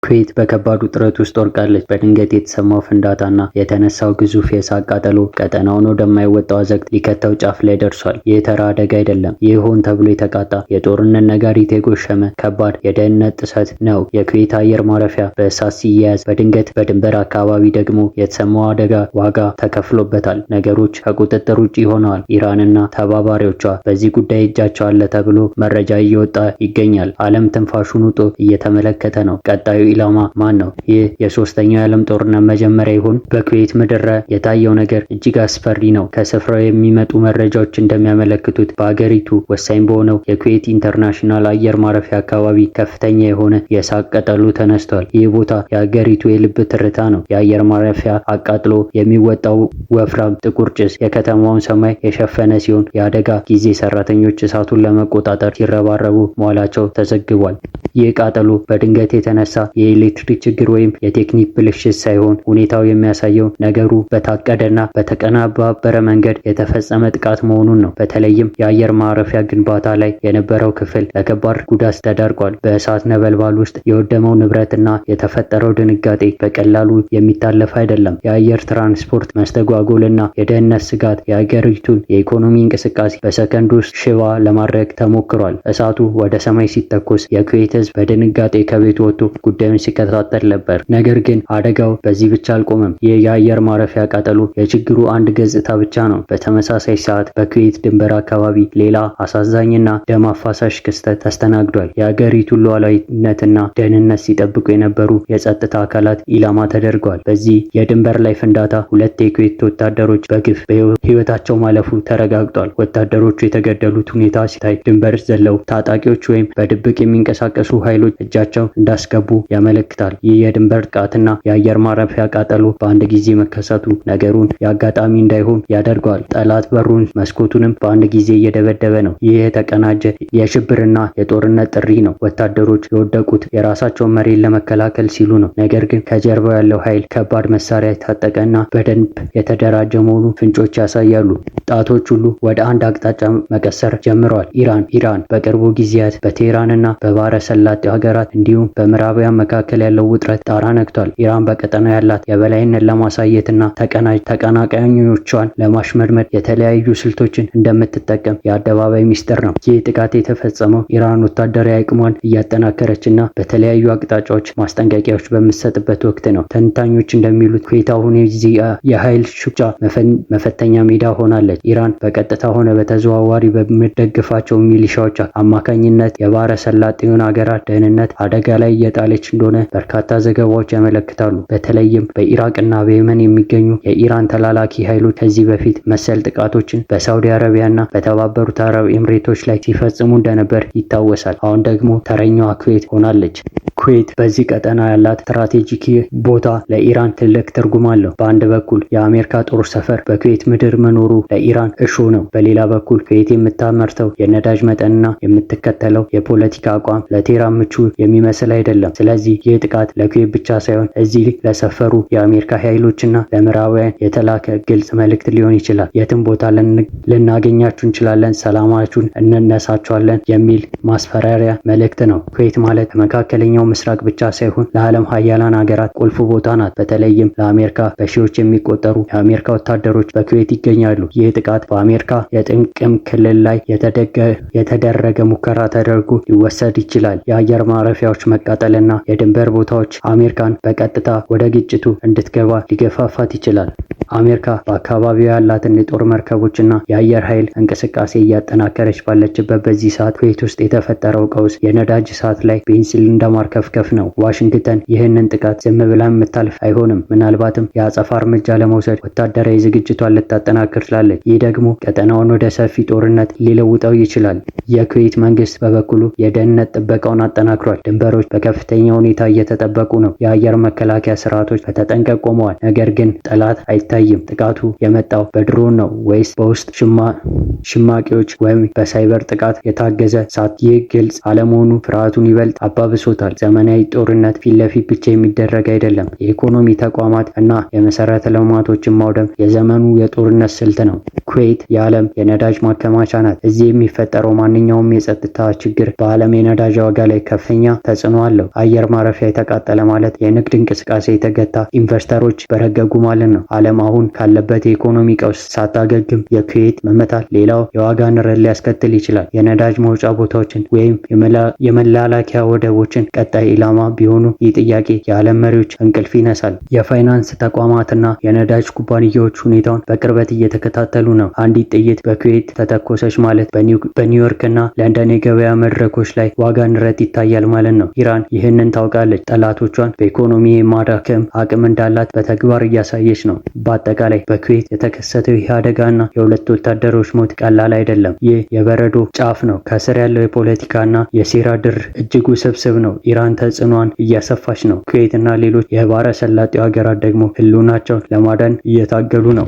ኩዌት በከባድ ውጥረት ውስጥ ወድቃለች። በድንገት የተሰማው ፍንዳታና የተነሳው ግዙፍ የእሳት ቃጠሎ ቀጠናውን ወደማይወጣው አዘቅት ሊከተው ጫፍ ላይ ደርሷል። ይህ ተራ አደጋ አይደለም። ይህ ሆን ተብሎ የተቃጣ የጦርነት ነጋሪት የጎሸመ ከባድ የደህንነት ጥሰት ነው። የኩዌት አየር ማረፊያ በእሳት ሲያያዝ፣ በድንገት በድንበር አካባቢ ደግሞ የተሰማው አደጋ ዋጋ ተከፍሎበታል። ነገሮች ከቁጥጥር ውጭ ሆነዋል። ኢራንና ተባባሪዎቿ በዚህ ጉዳይ እጃቸው አለ ተብሎ መረጃ እየወጣ ይገኛል። ዓለም ትንፋሹን ውጦ እየተመለከተ ነው። ቀጣዩ ኢላማ ማን ነው? ይህ የሶስተኛው የዓለም ጦርነት መጀመሪያ ይሆን? በኩዌት ምድር የታየው ነገር እጅግ አስፈሪ ነው። ከስፍራው የሚመጡ መረጃዎች እንደሚያመለክቱት በአገሪቱ ወሳኝ በሆነው የኩዌት ኢንተርናሽናል አየር ማረፊያ አካባቢ ከፍተኛ የሆነ የእሳት ቃጠሎ ተነስቷል። ይህ ቦታ የአገሪቱ የልብ ትርታ ነው። የአየር ማረፊያ አቃጥሎ የሚወጣው ወፍራም ጥቁር ጭስ የከተማውን ሰማይ የሸፈነ ሲሆን የአደጋ ጊዜ ሰራተኞች እሳቱን ለመቆጣጠር ሲረባረቡ መዋላቸው ተዘግቧል። ይህ ቃጠሎ በድንገት የተነሳ የኤሌክትሪክ ችግር ወይም የቴክኒክ ብልሽት ሳይሆን ሁኔታው የሚያሳየው ነገሩ በታቀደና በተቀነባበረ መንገድ የተፈጸመ ጥቃት መሆኑን ነው። በተለይም የአየር ማረፊያ ግንባታ ላይ የነበረው ክፍል ለከባድ ጉዳት ተዳርጓል። በእሳት ነበልባል ውስጥ የወደመው ንብረትና የተፈጠረው ድንጋጤ በቀላሉ የሚታለፍ አይደለም። የአየር ትራንስፖርት መስተጓጎልና የደህንነት ስጋት የአገሪቱን የኢኮኖሚ እንቅስቃሴ በሰከንድ ውስጥ ሽባ ለማድረግ ተሞክሯል። እሳቱ ወደ ሰማይ ሲተኮስ የኩዌት ሕዝብ በድንጋጤ ከቤቱ ወጥቶ ጉዳዩን ሲከታተል ነበር። ነገር ግን አደጋው በዚህ ብቻ አልቆመም። ይህ የአየር ማረፊያ ቃጠሎ የችግሩ አንድ ገጽታ ብቻ ነው። በተመሳሳይ ሰዓት በኩዌት ድንበር አካባቢ ሌላ አሳዛኝና ደም አፋሳሽ ክስተት ተስተናግዷል። የአገሪቱን ሉዓላዊነትና ደህንነት ሲጠብቁ የነበሩ የጸጥታ አካላት ኢላማ ተደርገዋል። በዚህ የድንበር ላይ ፍንዳታ ሁለት የኩዌት ወታደሮች በግፍ ሕይወታቸው ማለፉ ተረጋግጧል። ወታደሮቹ የተገደሉት ሁኔታ ሲታይ ድንበር ዘለው ታጣቂዎች ወይም በድብቅ የሚንቀሳቀሱ ኃይሎች እጃቸው እንዳስገቡ ያመለክታል። ይህ የድንበር ጥቃትና የአየር ማረፊያ ቃጠሎ በአንድ ጊዜ መከሰቱ ነገሩን የአጋጣሚ እንዳይሆን ያደርገዋል። ጠላት በሩን መስኮቱንም በአንድ ጊዜ እየደበደበ ነው። ይህ የተቀናጀ የሽብርና የጦርነት ጥሪ ነው። ወታደሮች የወደቁት የራሳቸውን መሬት ለመከላከል ሲሉ ነው። ነገር ግን ከጀርባው ያለው ኃይል ከባድ መሳሪያ የታጠቀና በደንብ የተደራጀ መሆኑ ፍንጮች ያሳያሉ። ጣቶች ሁሉ ወደ አንድ አቅጣጫ መቀሰር ጀምረዋል። ኢራን በቅርቡ ጊዜያት በቴህራንና በባህረ ሰላጤው ሀገራት እንዲሁም በምዕራባውያን መካከል ያለው ውጥረት ጣራ ነክቷል። ኢራን በቀጠናው ያላት የበላይነት ለማሳየትና ተቀናቃኞቿን ለማሽመድመድ የተለያዩ ስልቶችን እንደምትጠቀም የአደባባይ ሚስጥር ነው። ይህ ጥቃት የተፈጸመው ኢራን ወታደራዊ አቅሟን እያጠናከረችና በተለያዩ አቅጣጫዎች ማስጠንቀቂያዎች በምትሰጥበት ወቅት ነው። ተንታኞች እንደሚሉት ኩዌት አሁን የዚህ የኃይል ሹክቻ መፈተኛ ሜዳ ሆናለች። ኢራን በቀጥታ ሆነ በተዘዋዋሪ በምትደግፋቸው ሚሊሻዎች አማካኝነት የባህረ ሰላጤውን ሀገራት ደህንነት አደጋ ላይ እየጣለች እንደሆነ በርካታ ዘገባዎች ያመለክታሉ። በተለይም በኢራቅና በየመን የሚገኙ የኢራን ተላላኪ ኃይሎች ከዚህ በፊት መሰል ጥቃቶችን በሳውዲ አረቢያና በተባበሩት አረብ ኤምሬቶች ላይ ሲፈጽሙ እንደነበር ይታወሳል። አሁን ደግሞ ተረኛዋ ኩዌት ሆናለች። ኩዌት በዚህ ቀጠና ያላት ስትራቴጂክ ቦታ ለኢራን ትልቅ ትርጉም አለው። በአንድ በኩል የአሜሪካ ጦር ሰፈር በኩዌት ምድር መኖሩ ለኢራን እሾ ነው። በሌላ በኩል ኩዌት የምታመርተው የነዳጅ መጠንና የምትከተለው የፖለቲካ አቋም ለቴህራን ምቹ የሚመስል አይደለም። ስለዚህ ይህ ጥቃት ለኩዌት ብቻ ሳይሆን እዚህ ለሰፈሩ የአሜሪካ ኃይሎችና ለምዕራባውያን የተላከ ግልጽ መልእክት ሊሆን ይችላል። የትም ቦታ ልናገኛችሁ እንችላለን፣ ሰላማችሁን እንነሳችኋለን የሚል ማስፈራሪያ መልእክት ነው። ኩዌት ማለት መካከለኛው ምስራቅ ብቻ ሳይሆን ለዓለም ሀያላን ሀገራት ቁልፍ ቦታ ናት። በተለይም ለአሜሪካ በሺዎች የሚቆጠሩ የአሜሪካ ወታደሮች በኩዌት ይገኛሉ። ይህ ጥቃት በአሜሪካ የጥቅም ክልል ላይ የተደረገ ሙከራ ተደርጎ ሊወሰድ ይችላል። የአየር ማረፊያዎች መቃጠልና የድንበር ቦታዎች አሜሪካን በቀጥታ ወደ ግጭቱ እንድትገባ ሊገፋፋት ይችላል። አሜሪካ በአካባቢው ያላትን የጦር መርከቦችና የአየር ኃይል እንቅስቃሴ እያጠናከረች ባለችበት በዚህ ሰዓት ኩዌት ውስጥ የተፈጠረው ቀውስ የነዳጅ እሳት ላይ ቤንዚን እንደማርከፍከፍ ነው። ዋሽንግተን ይህንን ጥቃት ዝም ብላ የምታልፍ አይሆንም። ምናልባትም የአጸፋ እርምጃ ለመውሰድ ወታደራዊ ዝግጅቷን ልታጠናክር ትችላለች። ይህ ደግሞ ቀጠናውን ወደ ሰፊ ጦርነት ሊለውጠው ይችላል። የኩዌት መንግስት በበኩሉ የደህንነት ጥበቃውን አጠናክሯል። ድንበሮች በከፍተኛ ሁኔታ እየተጠበቁ ነው። የአየር መከላከያ ስርዓቶች በተጠንቀቅ ቆመዋል። ነገር ግን ጠላት አይታይም። ጥቃቱ የመጣው በድሮን ነው ወይስ በውስጥ ሽማቂዎች ወይም በሳይበር ጥቃት የታገዘ ሳት? ይህ ግልጽ አለመሆኑ ፍርሃቱን ይበልጥ አባብሶታል። ዘመናዊ ጦርነት ፊት ለፊት ብቻ የሚደረግ አይደለም። የኢኮኖሚ ተቋማት እና የመሰረተ ልማቶችን ማውደም የዘመኑ የጦርነት ስልት ነው። ኩዌት የዓለም የነዳጅ ማከማቻ ናት። እዚህ የሚፈጠረው ማንኛውም የጸጥታ ችግር በዓለም የነዳጅ ዋጋ ላይ ከፍተኛ ተጽዕኖ አለው። አየር ማረፊያ የተቃጠለ ማለት የንግድ እንቅስቃሴ የተገታ፣ ኢንቨስተሮች በረገጉ ማለት ነው። ዓለም አሁን ካለበት የኢኮኖሚ ቀውስ ሳታገግም የኩዌት መመታት ሌላው የዋጋ ንረት ሊያስከትል ይችላል። የነዳጅ መውጫ ቦታዎችን ወይም የመላላኪያ ወደቦችን ቀጣይ ኢላማ ቢሆኑ ይህ ጥያቄ የዓለም መሪዎች እንቅልፍ ይነሳል። የፋይናንስ ተቋማትና የነዳጅ ኩባንያዎች ሁኔታውን በቅርበት እየተከታተሉ ነው። አንዲት ጥይት በኩዌት ተተኮሰች ማለት በኒውዮርክና ለንደን የገበያ መድረኮች ላይ ዋጋ ንረት ይታያል ማለት ነው። ኢራን ይህንን ታውቃለች። ጠላቶቿን በኢኮኖሚ የማዳከም አቅም እንዳላት በተግባር እያሳየች ነው። በአጠቃላይ በኩዌት የተከሰተው ይህ አደጋና የሁለት ወታደሮች ሞት ቀላል አይደለም። ይህ የበረዶ ጫፍ ነው። ከስር ያለው የፖለቲካና የሴራ ድር እጅግ ውስብስብ ነው። ኢራን ተጽዕኗን እያሰፋች ነው። ኩዌትና ሌሎች የባህረ ሰላጤው ሀገራት ደግሞ ህልውናቸውን ለማዳን እየታገሉ ነው።